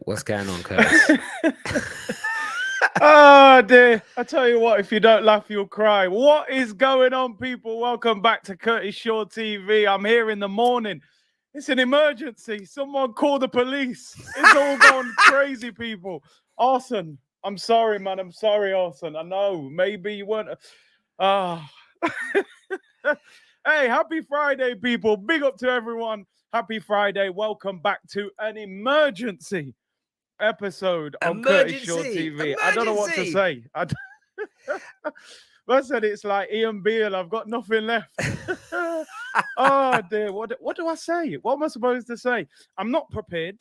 What's going on, Curtis? Oh dear. I tell you what, if you don't laugh, you'll cry. What is going on, people? Welcome back to Curtis Shaw TV. I'm here in the morning. It's an emergency. Someone call the police. It's all gone crazy, people. Arson, I'm sorry, man. I'm sorry, Arson. I know. Maybe you weren't. Ah. Hey, happy Friday, people. Big up to everyone. Happy Friday. Welcome back to an emergency episode on Curtis Shaw TV. I don't know what to say. I said it's like Ian Beale. I've got nothing left. Oh dear. What do I say? What am I supposed to say? I'm not prepared.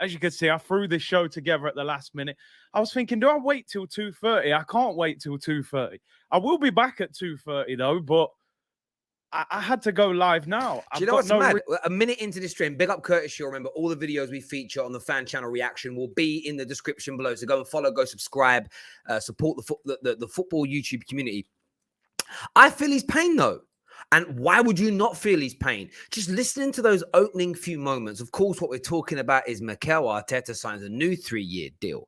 As you can see, I threw this show together at the last minute. I was thinking, do I wait till 2:30? I can't wait till 2:30. I will be back at 2:30 though, but I had to go live now. Do you know what's mad? A minute into this stream, big up Curtis Shaw. Remember, all the videos we feature on the fan channel reaction will be in the description below. So go and follow, go subscribe, support the football YouTube community. I feel his pain though. And why would you not feel his pain? Just listening to those opening few moments. Of course, what we're talking about is Mikel Arteta signs a new 3-year deal.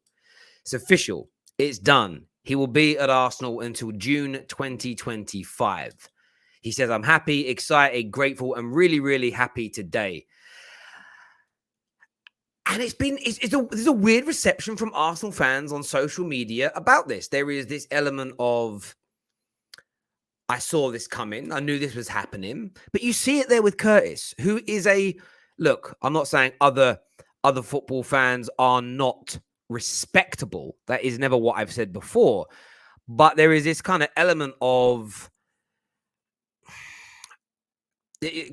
It's official. It's done. He will be at Arsenal until June 2025. He says, I'm happy, excited, grateful, and really, really happy today. And there's a weird reception from Arsenal fans on social media about this. There is this element of, I saw this coming. I knew this was happening. But you see it there with Curtis, who is look, I'm not saying other football fans are not respectable. That is never what I've said before. But there is this kind of element of,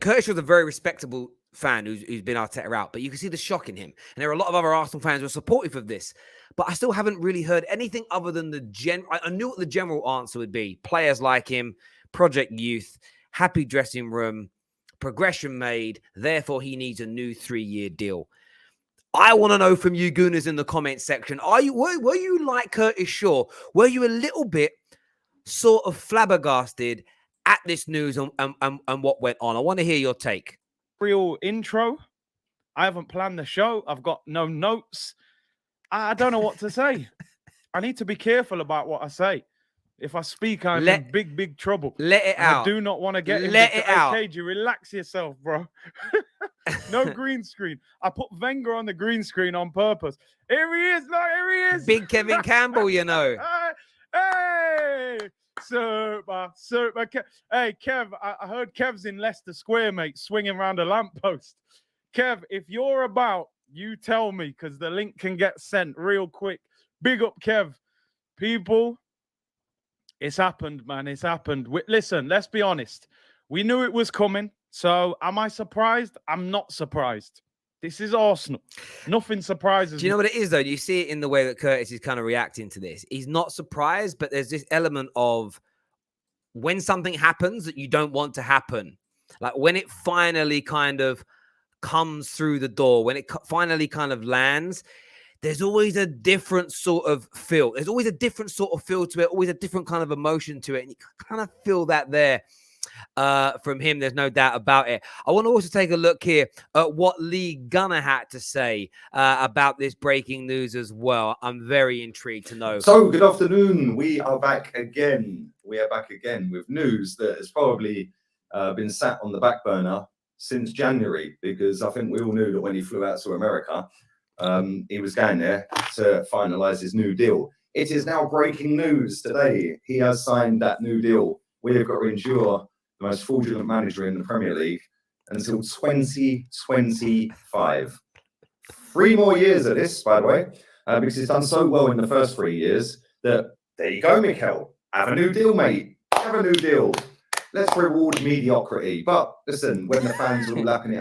Curtis was a very respectable fan who's been Arteta out, but you can see the shock in him. And there are a lot of other Arsenal fans who are supportive of this. But I still haven't really heard anything other than I knew what the general answer would be. Players like him, Project Youth, happy dressing room, progression made. Therefore, he needs a new 3-year deal. I want to know from you gooners in the comments section. Were you like Curtis Shaw? Were you a little bit sort of flabbergasted at this news and what went on? I want to hear your take. Real intro. I haven't planned the show. I've got no notes. I don't know what to say. I need to be careful about what I say. If I speak, I'm in big trouble. Let it out. I do not want to get let it out. KG, relax yourself, bro. No green screen. I put Wenger on the green screen on purpose. Here he is. Look, here he is. Big Kevin Campbell, you know. Hey, super. Hey, Kev, I heard Kev's in Leicester Square, mate, swinging around a lamppost. Kev, if you're about, you tell me, because the link can get sent real quick. Big up, Kev. People, it's happened, man. It's happened. Listen, let's be honest. We knew it was coming. So am I surprised? I'm not surprised. This is Arsenal. Nothing surprises me. Do you know what it is, though? You see it in the way that Curtis is kind of reacting to this. He's not surprised, but there's this element of when something happens that you don't want to happen. Like when it finally kind of comes through the door, when it finally kind of lands, there's always a different sort of feel. There's always a different sort of feel to it, always a different kind of emotion to it. And you kind of feel that there. From him, there's no doubt about it. I want to also take a look here at what Lee Gunner had to say about this breaking news as well. I'm very intrigued to know. So, good afternoon. We are back again. We are back again with news that has probably been sat on the back burner since January, because I think we all knew that when he flew out to America, he was going there to finalize his new deal. It is now breaking news today. He has signed that new deal. We have got to endure the most fraudulent manager in the Premier League until 2025. 3 more years of this, by the way, because he's done so well in the first 3 years that, there you go, Mikel. Have a new deal, mate. Have a new deal. Let's reward mediocrity. But listen, when the fans are all lapping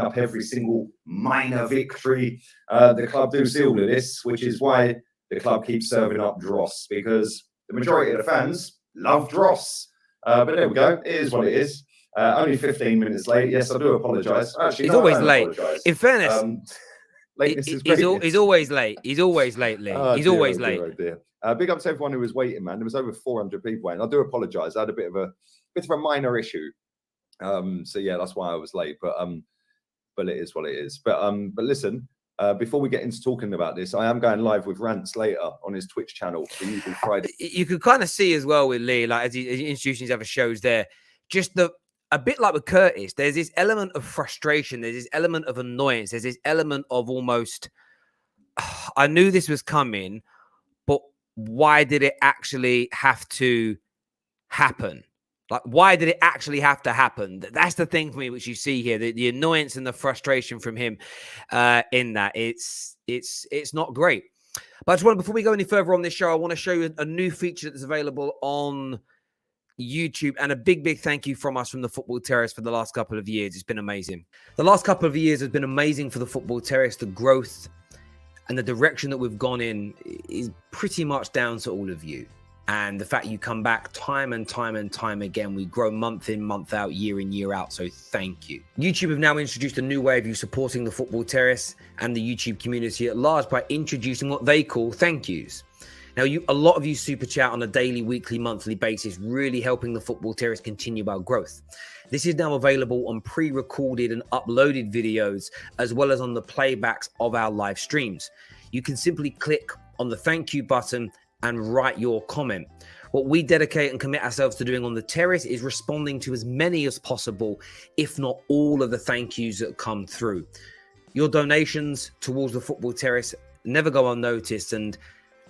up every single minor victory, the club do see all of this, which is why the club keeps serving up dross, because the majority of the fans love dross. But there we go. It is what it is. Only 15 minutes late. Yes, I do apologise. He's always late. Apologise. In fairness, he's always late. He's always late, Lee. He's always late. Oh dear. Big up to everyone who was waiting, man. There was over 400 people waiting. I do apologise. I had a bit of a minor issue. So yeah, that's why I was late. But but it is what it is. But listen, before we get into talking about this, I am going live with Rants later on his Twitch channel, the usual Friday. You could kind of see as well with Lee, like as he introducing his other shows there, just a bit like with Curtis, there's this element of frustration, there's this element of annoyance, there's this element of almost, I knew this was coming, but why did it actually have to happen? Like, why did it actually have to happen? That's the thing for me, which you see here, the annoyance and the frustration from him in that. It's not great. But I just want, before we go any further on this show, I want to show you a new feature that's available on YouTube, and a big thank you from us from the Football Terrace for the last couple of years. It's been amazing. The last couple of years has been amazing for the Football Terrace. The growth and the direction that we've gone in is pretty much down to all of you. And the fact you come back time and time again. We grow month in, month out, year in, year out. So thank you. YouTube have now introduced a new way of you supporting the Football Terrace and the YouTube community at large by introducing what they call thank yous. Now, a lot of you super chat on a daily, weekly, monthly basis, really helping the Football Terrace continue our growth. This is now available on pre-recorded and uploaded videos, as well as on the playbacks of our live streams. You can simply click on the thank you button and write your comment. What we dedicate and commit ourselves to doing on the Terrace is responding to as many as possible, if not all of the thank yous that come through. Your donations towards the Football Terrace never go unnoticed and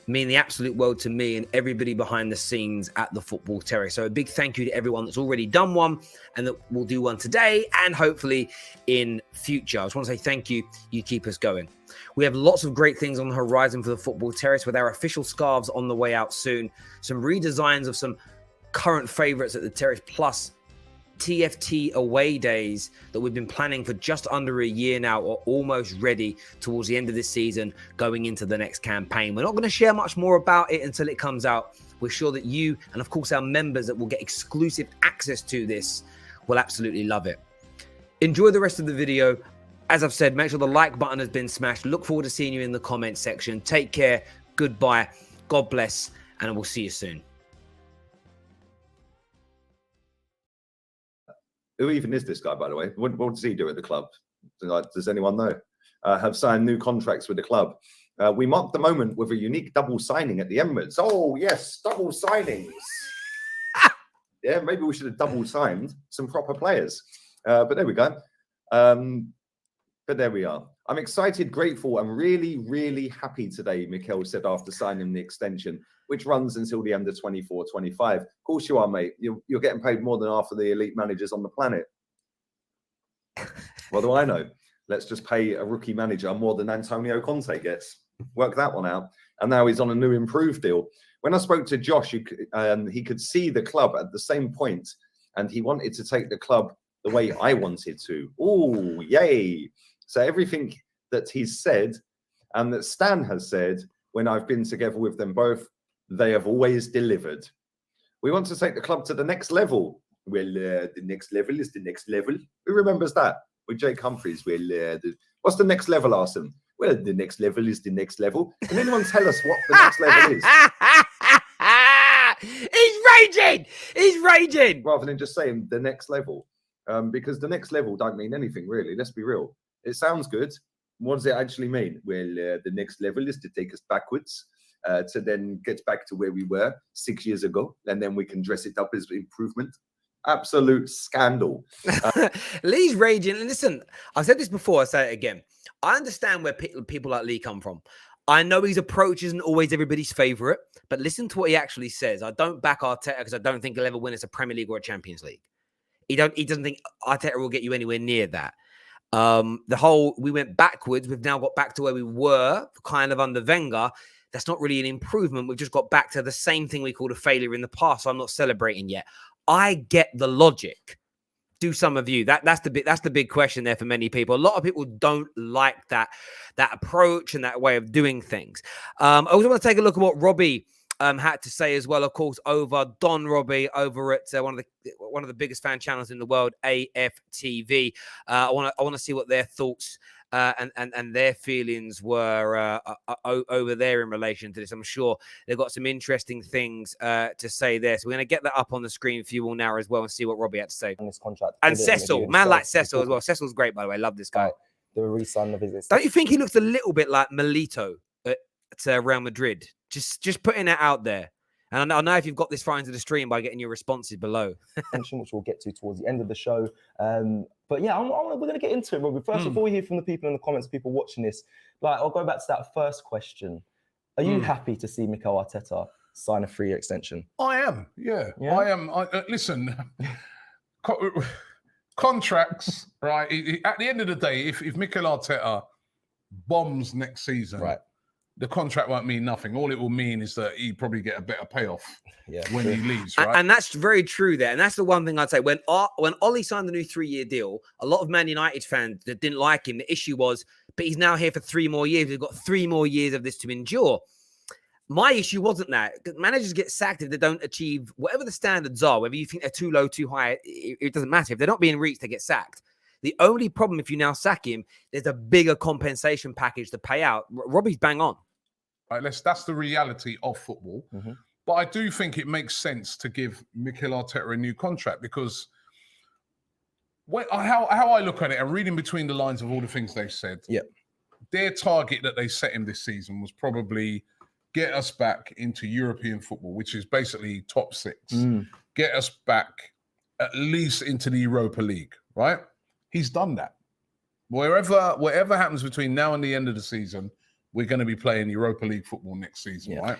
mean the absolute world to me and everybody behind the scenes at the Football Terrace. So a big thank you to everyone that's already done one and that will do one today and hopefully in future. I just want to say thank you. You keep us going. We have lots of great things on the horizon for the Football Terrace, with our official scarves on the way out soon, some redesigns of some current favorites at the Terrace, plus TFT away days that we've been planning for just under a year now are almost ready towards the end of this season, going into the next campaign. We're not going to share much more about it until it comes out. We're sure that you, and of course our members that will get exclusive access to this, will absolutely love it. Enjoy the rest of the video. As I've said, make sure the like button has been smashed. Look forward to seeing you in the comments section. Take care. Goodbye. God bless. And we'll see you soon. Who even is this guy, by the way? What does he do at the club? Does anyone know? Have signed new contracts with the club. We marked the moment with a unique double signing at the Emirates. Oh, yes, double signings. Yeah, maybe we should have double signed some proper players. But there we go. But there we are. I'm excited, grateful, and really happy today, Mikel said after signing the extension, which runs until the end of 24-25. Of course you are, mate. You're getting paid more than half of the elite managers on the planet. What do I know? Let's just pay a rookie manager more than Antonio Conte gets. Work that one out. And now he's on a new improved deal. When I spoke to Josh, he could see the club at the same point, and he wanted to take the club the way I wanted to. Oh, yay. So everything that he's said and that Stan has said when I've been together with them both, they have always delivered. We want to take the club to the next level. Well, the next level is the next level. Who remembers that? With Jake Humphries. Well, what's the next level, Arsene? Well, the next level is the next level. Can anyone tell us what the next level is? He's raging! He's raging! Rather than just saying the next level. Because the next level don't mean anything, really. Let's be real. It sounds good. What does it actually mean? Well, the next level is to take us backwards to then get back to where we were 6 years ago. And then we can dress it up as improvement. Absolute scandal. Lee's raging. And listen, I've said this before. I say it again. I understand where people like Lee come from. I know his approach isn't always everybody's favorite, but listen to what he actually says. I don't back Arteta because I don't think he'll ever win us a Premier League or a Champions League. He doesn't think Arteta will get you anywhere near that. We went backwards. We've now got back to where we were kind of under Wenger. That's not really an improvement. We've just got back to the same thing we called a failure in the past. So I'm not celebrating yet. I get the logic. Do some of you? That's the big question there for many people. A lot of people don't like that approach and that way of doing things. I also want to take a look at what Robbie had to say as well, of course, over Don Robbie over at one of the biggest fan channels in the world, AFTV. I want to see what their thoughts and their feelings were over there in relation to this. I'm sure they've got some interesting things to say there. So we're going to get that up on the screen for you all now as well and see what Robbie had to say. On this contract. And Cecil, man like Cecil as well. Cecil's great, by the way. Love this guy. The re-sign of his. Don't you think he looks a little bit like Milito at Real Madrid? Just putting that out there. And I know if you've got this far into the stream by getting your responses below. Which we'll get to towards the end of the show. But yeah, we're going to get into it, Robbie. First, before we hear from the people in the comments, people watching this, like, I'll go back to that first question. Are you happy to see Mikel Arteta sign a 3-year extension? I am, yeah. I am. Listen, contracts, right? At the end of the day, if Mikel Arteta bombs next season, right, the contract won't mean nothing. All it will mean is that he probably get a better payoff when he leaves, right? And that's very true there. And that's the one thing I'd say. When Ollie signed the new 3-year deal, a lot of Man United fans that didn't like him, the issue was, but he's now here for 3 more years. We've got 3 more years of this to endure. My issue wasn't that. Managers get sacked if they don't achieve whatever the standards are, whether you think they're too low, too high, it doesn't matter. If they're not being reached, they get sacked. The only problem, if you now sack him, there's a bigger compensation package to pay out. Robbie's bang on. Right, that's the reality of football. But I do think it makes sense to give Mikel Arteta a new contract because how I look at it and reading between the lines of all the things they've said, their target that they set him this season was probably get us back into European football, which is basically top 6. Get us back at least into the Europa League, right? He's done that. Whatever happens between now and the end of the season, we're going to be playing Europa League football next season, right?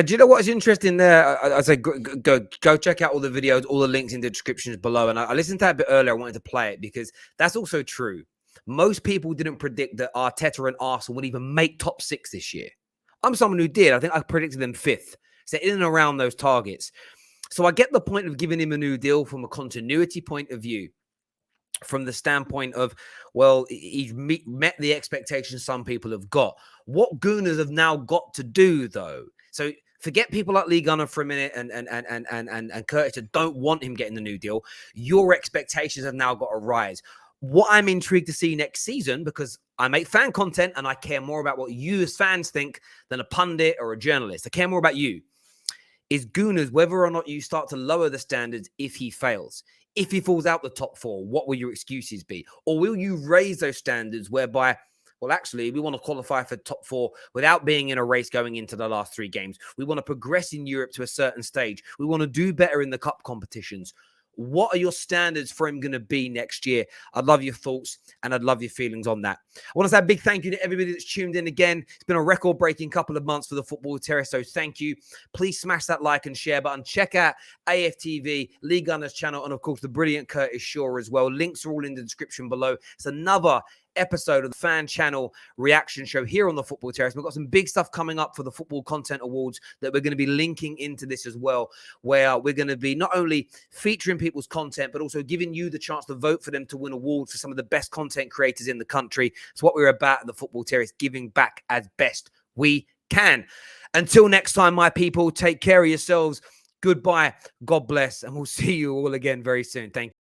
Do you know what's interesting there? I say go check out all the videos, all the links in the descriptions below. And I listened to that a bit earlier. I wanted to play it because that's also true. Most people didn't predict that Arteta and Arsenal would even make top 6 this year. I'm someone who did. I think I predicted them 5th. So in and around those targets. So I get the point of giving him a new deal from a continuity point of view. From the standpoint of, well, he's met the expectations some people have got. What Gooners have now got to do, though, so forget people like Lee Gunner for a minute and Curtis that don't want him getting the new deal. Your expectations have now got to rise. What I'm intrigued to see next season, because I make fan content and I care more about what you as fans think than a pundit or a journalist. I care more about you. Is Gooners, whether or not you start to lower the standards if he fails. If he falls out the top 4, what will your excuses be? Or will you raise those standards whereby, well, actually, we want to qualify for top 4 without being in a race going into the last 3 games. We want to progress in Europe to a certain stage. We want to do better in the cup competitions. What are your standards for him going to be next year? I'd love your thoughts and I'd love your feelings on that. I want to say a big thank you to everybody that's tuned in again. It's been a record-breaking couple of months for the Football Terrace, so thank you. Please smash that like and share button. Check out AFTV, Lee Gunner's channel, and of course the brilliant Curtis Shaw as well. Links are all in the description below. It's another episode of the fan channel reaction show here on the Football Terrace. We've got some big stuff coming up for the Football Content Awards that we're going to be linking into this as well, where we're going to be not only featuring people's content, but also giving you the chance to vote for them to win awards for some of the best content creators in the country. It's what we're about at the Football Terrace, giving back as best we can. Until next time, my people, take care of yourselves. Goodbye. God bless. And we'll see you all again very soon. Thank you.